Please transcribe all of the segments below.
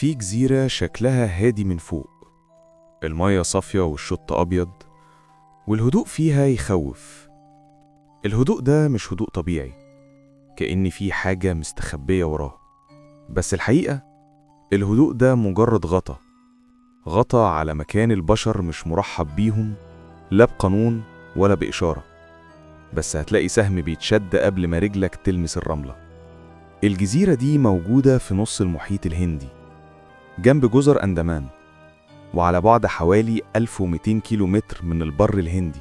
في جزيرة شكلها هادي من فوق، المية صافية والشط أبيض، والهدوء فيها يخوف. الهدوء ده مش هدوء طبيعي، كأن في حاجة مستخبية وراه. بس الحقيقة الهدوء ده مجرد غطا على مكان البشر مش مرحب بيهم، لا بقانون ولا بإشارة. بس هتلاقي سهم بيتشد قبل ما رجلك تلمس الرملة. الجزيرة دي موجودة في نص المحيط الهندي، جنب جزر أندمان، وعلى بعد حوالي 1200 كيلو متر من البر الهندي.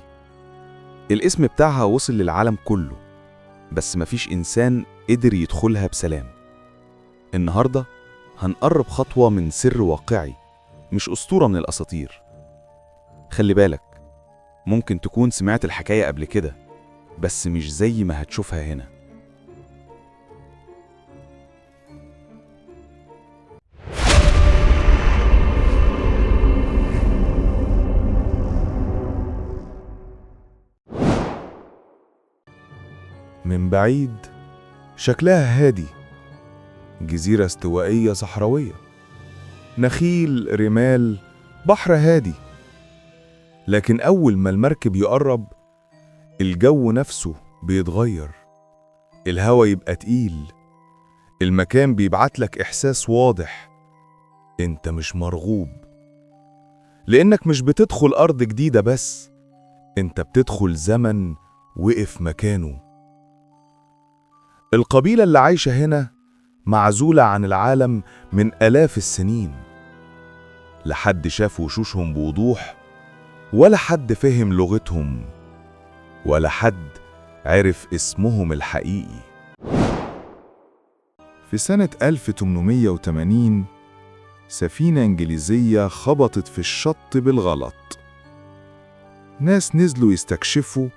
الاسم بتاعها وصل للعالم كله، بس مفيش إنسان قدر يدخلها بسلام. النهاردة هنقرب خطوة من سر واقعي، مش أسطورة من الأساطير. خلي بالك، ممكن تكون سمعت الحكاية قبل كده، بس مش زي ما هتشوفها هنا. من بعيد شكلها هادي، جزيرة استوائية صحراوية، نخيل، رمال، بحر هادي. لكن أول ما المركب يقرب الجو نفسه بيتغير، الهوا يبقى تقيل، المكان بيبعتلك إحساس واضح: انت مش مرغوب، لأنك مش بتدخل أرض جديدة بس، انت بتدخل زمن وقف مكانه. القبيلة اللي عايشة هنا معزولة عن العالم من آلاف السنين، لا حد شاف وشوشهم بوضوح، ولا حد فهم لغتهم، ولا حد عرف اسمهم الحقيقي. في سنة 1880 سفينة إنجليزية خبطت في الشط بالغلط. ناس نزلوا يستكشفوا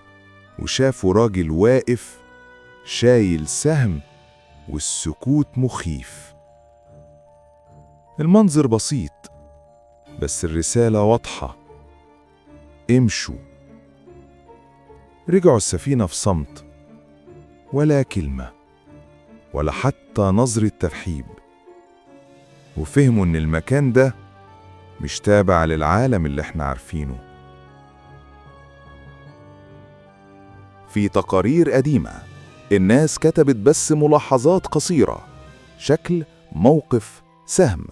وشافوا راجل واقف شايل سهم، والسكوت مخيف. المنظر بسيط، بس الرسالة واضحة: امشوا. رجعوا السفينة في صمت، ولا كلمة، ولا حتى نظرة ترحيب، وفهموا إن المكان ده مش تابع للعالم اللي احنا عارفينه. في تقارير قديمة الناس كتبت بس ملاحظات قصيرة: شكل، موقف، سهم،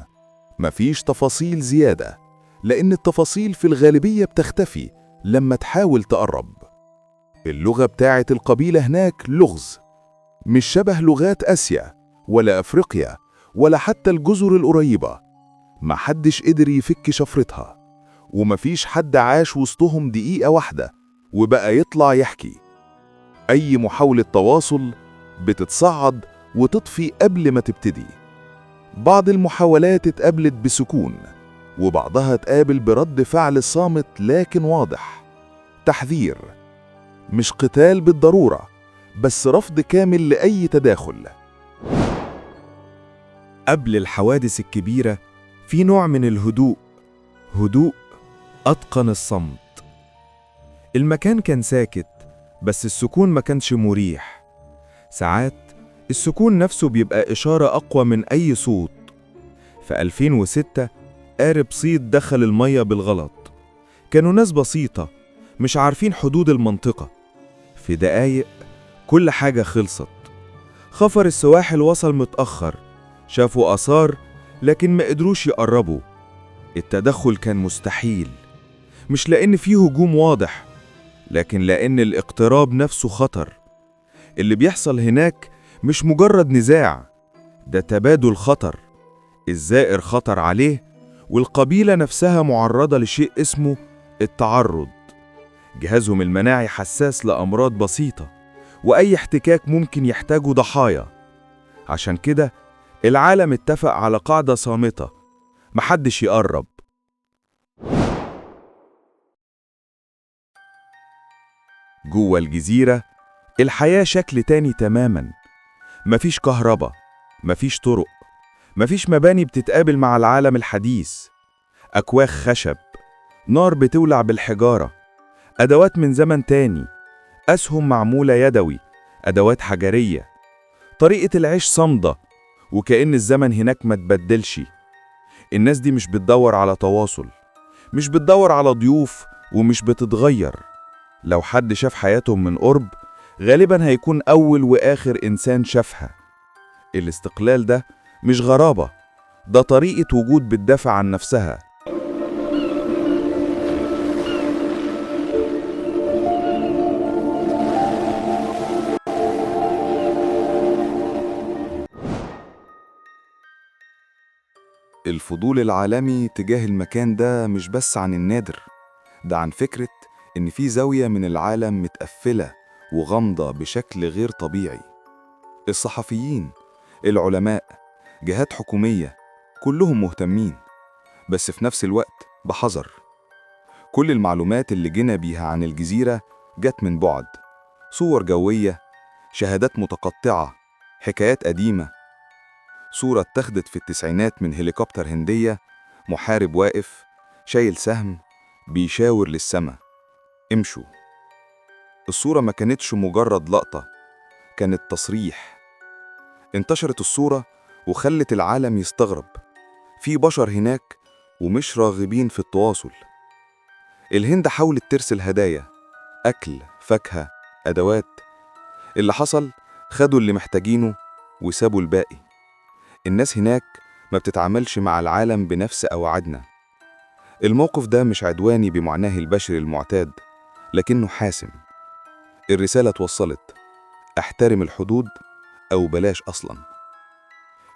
مفيش تفاصيل زيادة، لأن التفاصيل في الغالبية بتختفي لما تحاول تقرب. اللغة بتاعت القبيلة هناك لغز، مش شبه لغات آسيا ولا أفريقيا ولا حتى الجزر القريبة. محدش قدر يفك شفرتها، ومفيش حد عاش وسطهم دقيقة واحدة وبقى يطلع يحكي. أي محاولة تواصل بتتصعد وتطفي قبل ما تبتدي. بعض المحاولات اتقابلت بسكون، وبعضها اتقابل برد فعل صامت لكن واضح: تحذير، مش قتال بالضرورة، بس رفض كامل لأي تداخل. قبل الحوادث الكبيرة في نوع من الهدوء، هدوء أتقن الصمت. المكان كان ساكت، بس السكون ما كانش مريح. ساعات السكون نفسه بيبقى إشارة أقوى من أي صوت. في 2006 قارب صيد دخل المية بالغلط. كانوا ناس بسيطة مش عارفين حدود المنطقة. في دقايق كل حاجة خلصت. خفر السواحل وصل متأخر، شافوا آثار لكن ما قدروش يقربوا. التدخل كان مستحيل، مش لأن فيه هجوم واضح، لكن لأن الاقتراب نفسه خطر. اللي بيحصل هناك مش مجرد نزاع، ده تبادل خطر. الزائر خطر عليه، والقبيلة نفسها معرضة لشيء اسمه التعرض. جهازهم المناعي حساس لأمراض بسيطة، وأي احتكاك ممكن يحتاجوا ضحايا. عشان كده العالم اتفق على قاعدة صامتة: محدش يقرب. جوه الجزيرة الحياة شكل تاني تماماً. مفيش كهرباء، مفيش طرق، مفيش مباني بتتقابل مع العالم الحديث. أكواخ خشب، نار بتولع بالحجارة، أدوات من زمن تاني، أسهم معمولة يدوي، أدوات حجرية. طريقة العيش صامدة، وكأن الزمن هناك ما تبدلش. الناس دي مش بتدور على تواصل، مش بتدور على ضيوف، ومش بتتغير. لو حد شاف حياتهم من قرب غالبا هيكون أول وآخر إنسان شافها. الاستقلال ده مش غرابة، ده طريقة وجود بتدافع عن نفسها. الفضول العالمي تجاه المكان ده مش بس عن النادر، ده عن فكرة إن في زاوية من العالم متقفلة وغامضة بشكل غير طبيعي. الصحفيين، العلماء، جهات حكومية، كلهم مهتمين، بس في نفس الوقت بحذر. كل المعلومات اللي جينا بيها عن الجزيرة جت من بعد، صور جوية، شهادات متقطعة، حكايات قديمة. صورة اتخذت في التسعينات من هليكوبتر هندية، محارب واقف شايل سهم بيشاور للسما: امشوا. الصورة ما كانتش مجرد لقطة، كانت تصريح. انتشرت الصورة وخلت العالم يستغرب، في بشر هناك ومش راغبين في التواصل. الهند حاولت ترسل هدايا، أكل، فاكهة، أدوات. اللي حصل، خدوا اللي محتاجينه وسابوا الباقي. الناس هناك ما بتتعاملش مع العالم بنفس أوعادنا. الموقف ده مش عدواني بمعناه البشري المعتاد، لكنه حاسم. الرسالة اتوصلت: احترم الحدود أو بلاش أصلاً.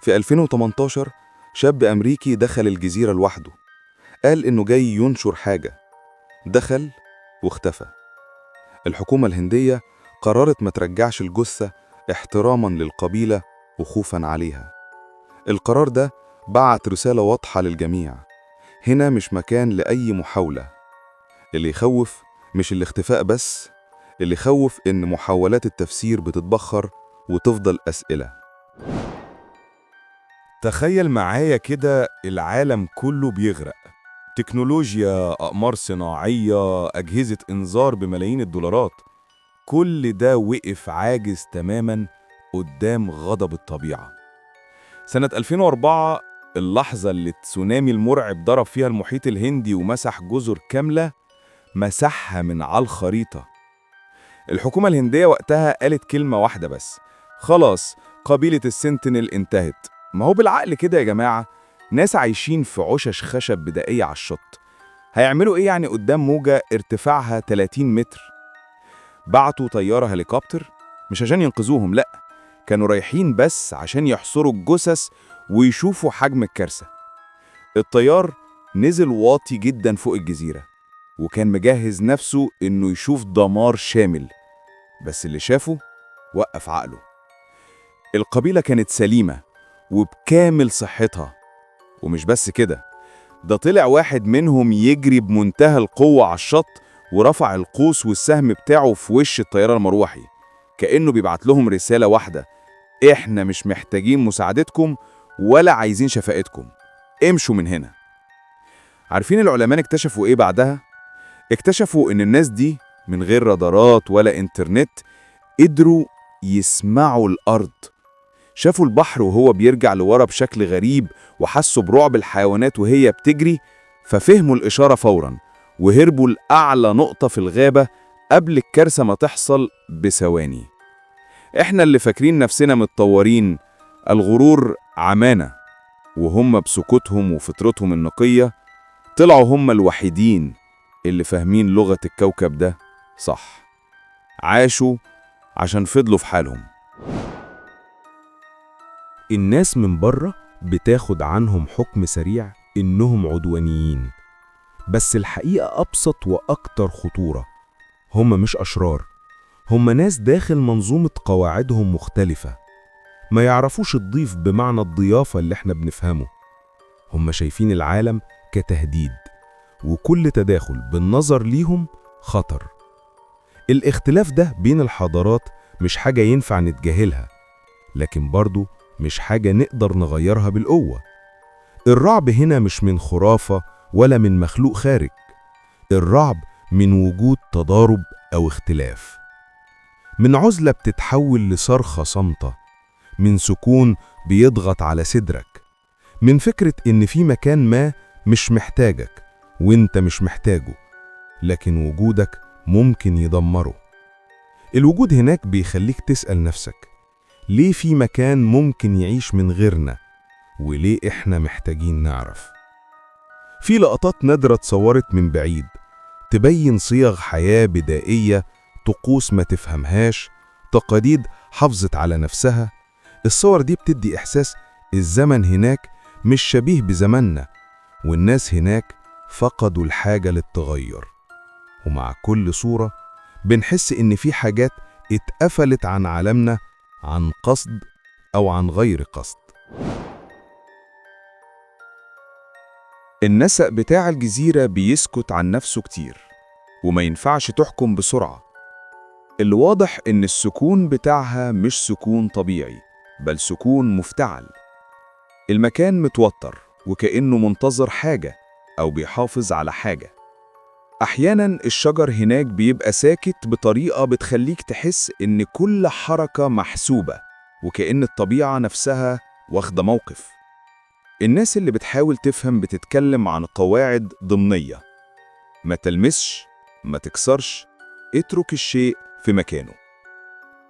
في 2018 شاب أمريكي دخل الجزيرة لوحده، قال إنه جاي ينشر حاجة. دخل واختفى. الحكومة الهندية قررت ما ترجعش الجثة احتراماً للقبيلة وخوفاً عليها. القرار ده بعت رسالة واضحة للجميع: هنا مش مكان لأي محاولة. اللي يخوف مش الاختفاء بس، اللي يخوف إن محاولات التفسير بتتبخر وتفضل أسئلة. تخيل معايا كده العالم كله بيغرق، تكنولوجيا، أقمار صناعية، أجهزة إنذار بملايين الدولارات، كل ده وقف عاجز تماماً قدام غضب الطبيعة. سنة 2004، اللحظة اللي التسونامي المرعب ضرب فيها المحيط الهندي ومسح جزر كاملة، مسحها من على الخريطة. الحكومة الهندية وقتها قالت كلمة واحدة بس: خلاص، قبيلة السنتينل انتهت. ما هو بالعقل كده يا جماعة، ناس عايشين في عشش خشب بدائية على الشط، هيعملوا ايه يعني قدام موجة ارتفاعها 30 متر؟ بعتوا طيارة هليكوبتر مش عشان ينقذوهم، لأ، كانوا رايحين بس عشان يحصروا الجثث ويشوفوا حجم الكارثة. الطيار نزل واطي جدا فوق الجزيرة، وكان مجهز نفسه إنه يشوف دمار شامل، بس اللي شافه وقف عقله. القبيلة كانت سليمة وبكامل صحتها، ومش بس كده، ده طلع واحد منهم يجري بمنتهى القوة على الشط ورفع القوس والسهم بتاعه في وش الطيارة المروحي، كأنه بيبعت لهم رسالة واحدة: إحنا مش محتاجين مساعدتكم ولا عايزين شفاقتكم، امشوا من هنا. عارفين العلماء اكتشفوا إيه بعدها؟ اكتشفوا إن الناس دي من غير رادارات ولا إنترنت قدروا يسمعوا الأرض. شافوا البحر وهو بيرجع لورا بشكل غريب، وحسوا برعب الحيوانات وهي بتجري، ففهموا الإشارة فوراً وهربوا لأعلى نقطة في الغابة قبل الكارثة ما تحصل بثواني. إحنا اللي فاكرين نفسنا متطورين، الغرور عمانا، وهم بسكوتهم وفطرتهم النقية طلعوا هم الوحيدين اللي فاهمين لغة الكوكب ده صح. عاشوا عشان فضلوا في حالهم. الناس من بره بتاخد عنهم حكم سريع إنهم عدوانيين، بس الحقيقة أبسط وأكتر خطورة. هم مش أشرار، هم ناس داخل منظومة قواعدهم مختلفة، ما يعرفوش الضيف بمعنى الضيافة اللي احنا بنفهمه. هم شايفين العالم كتهديد، وكل تداخل بالنظر ليهم خطر. الاختلاف ده بين الحضارات مش حاجة ينفع نتجاهلها، لكن برضو مش حاجة نقدر نغيرها بالقوة. الرعب هنا مش من خرافة ولا من مخلوق خارج، الرعب من وجود تضارب أو اختلاف، من عزلة بتتحول لصرخة صامتة، من سكون بيضغط على صدرك، من فكرة إن في مكان ما مش محتاجك وإنت مش محتاجه، لكن وجودك ممكن يدمره. الوجود هناك بيخليك تسأل نفسك، ليه في مكان ممكن يعيش من غيرنا؟ وليه إحنا محتاجين نعرف؟ في لقطات نادرة اتصورت من بعيد تبين صيغ حياة بدائية، طقوس ما تفهمهاش، تقاليد حافظت على نفسها. الصور دي بتدي إحساس الزمن هناك مش شبيه بزمننا، والناس هناك فقدوا الحاجة للتغير. ومع كل صورة بنحس إن في حاجات اتقفلت عن عالمنا عن قصد أو عن غير قصد. النسق بتاع الجزيرة بيسكت عن نفسه كتير، وما ينفعش تحكم بسرعة. اللي واضح إن السكون بتاعها مش سكون طبيعي، بل سكون مفتعل. المكان متوتر وكأنه منتظر حاجة أو بيحافظ على حاجة. أحياناً الشجر هناك بيبقى ساكت بطريقة بتخليك تحس إن كل حركة محسوبة، وكأن الطبيعة نفسها واخدة موقف. الناس اللي بتحاول تفهم بتتكلم عن قواعد ضمنية: ما تلمسش، ما تكسرش، اترك الشيء في مكانه.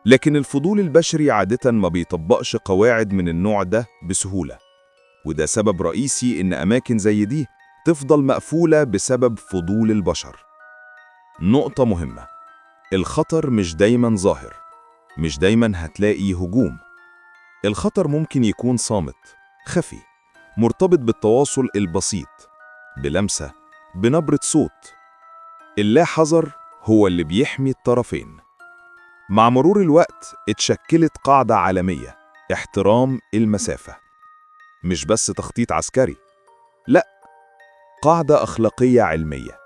لكن الفضول البشري عادة ما بيطبقش قواعد من النوع ده بسهولة، وده سبب رئيسي إن أماكن زي دي تفضل مقفولة بسبب فضول البشر. نقطة مهمة: الخطر مش دايما ظاهر، مش دايما هتلاقي هجوم. الخطر ممكن يكون صامت، خفي، مرتبط بالتواصل البسيط، بلمسة، بنبرة صوت. اللا حذر هو اللي بيحمي الطرفين. مع مرور الوقت اتشكلت قاعدة عالمية: احترام المسافة. مش بس تخطيط عسكري، لأ، قاعدة أخلاقية علمية.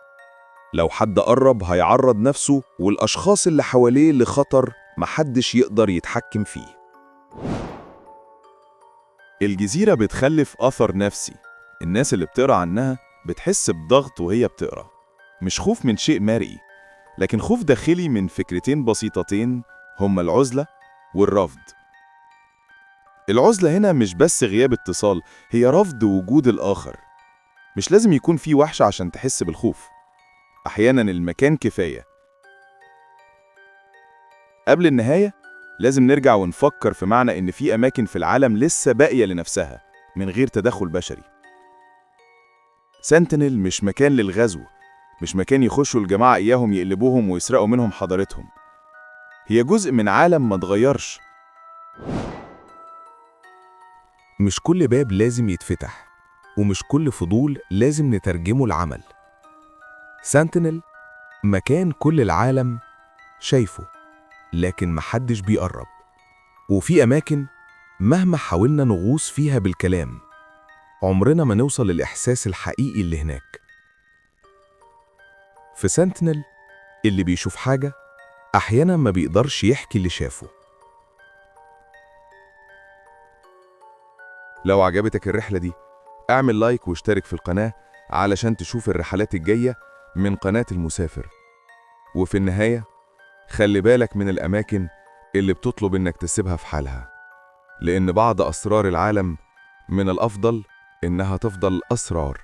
لو حد قرب هيعرض نفسه والأشخاص اللي حواليه لخطر محدش يقدر يتحكم فيه. الجزيرة بتخلف أثر نفسي. الناس اللي بتقرأ عنها بتحس بضغط وهي بتقرأ، مش خوف من شيء مرئي، لكن خوف داخلي من فكرتين بسيطتين هما العزلة والرفض. العزلة هنا مش بس غياب اتصال، هي رفض وجود الآخر. مش لازم يكون في وحش عشان تحس بالخوف، أحياناً المكان كفاية. قبل النهاية لازم نرجع ونفكر في معنى إن في أماكن في العالم لسه باقية لنفسها من غير تدخل بشري. سنتينل مش مكان للغزو، مش مكان يخشوا الجماعة إياهم يقلبوهم ويسرقوا منهم حضارتهم. هي جزء من عالم ما اتغيرش. مش كل باب لازم يتفتح، ومش كل فضول لازم نترجمه لعمل. سنتينل مكان كل العالم شايفه، لكن محدش بيقرب. وفي أماكن مهما حاولنا نغوص فيها بالكلام عمرنا ما نوصل للإحساس الحقيقي اللي هناك. في سنتينل اللي بيشوف حاجة أحيانا ما بيقدرش يحكي اللي شافه. لو عجبتك الرحلة دي اعمل لايك واشترك في القناة علشان تشوف الرحلات الجاية من قناة المسافر. وفي النهاية خلي بالك من الأماكن اللي بتطلب إنك تسيبها في حالها، لأن بعض أسرار العالم من الأفضل إنها تفضل أسرار.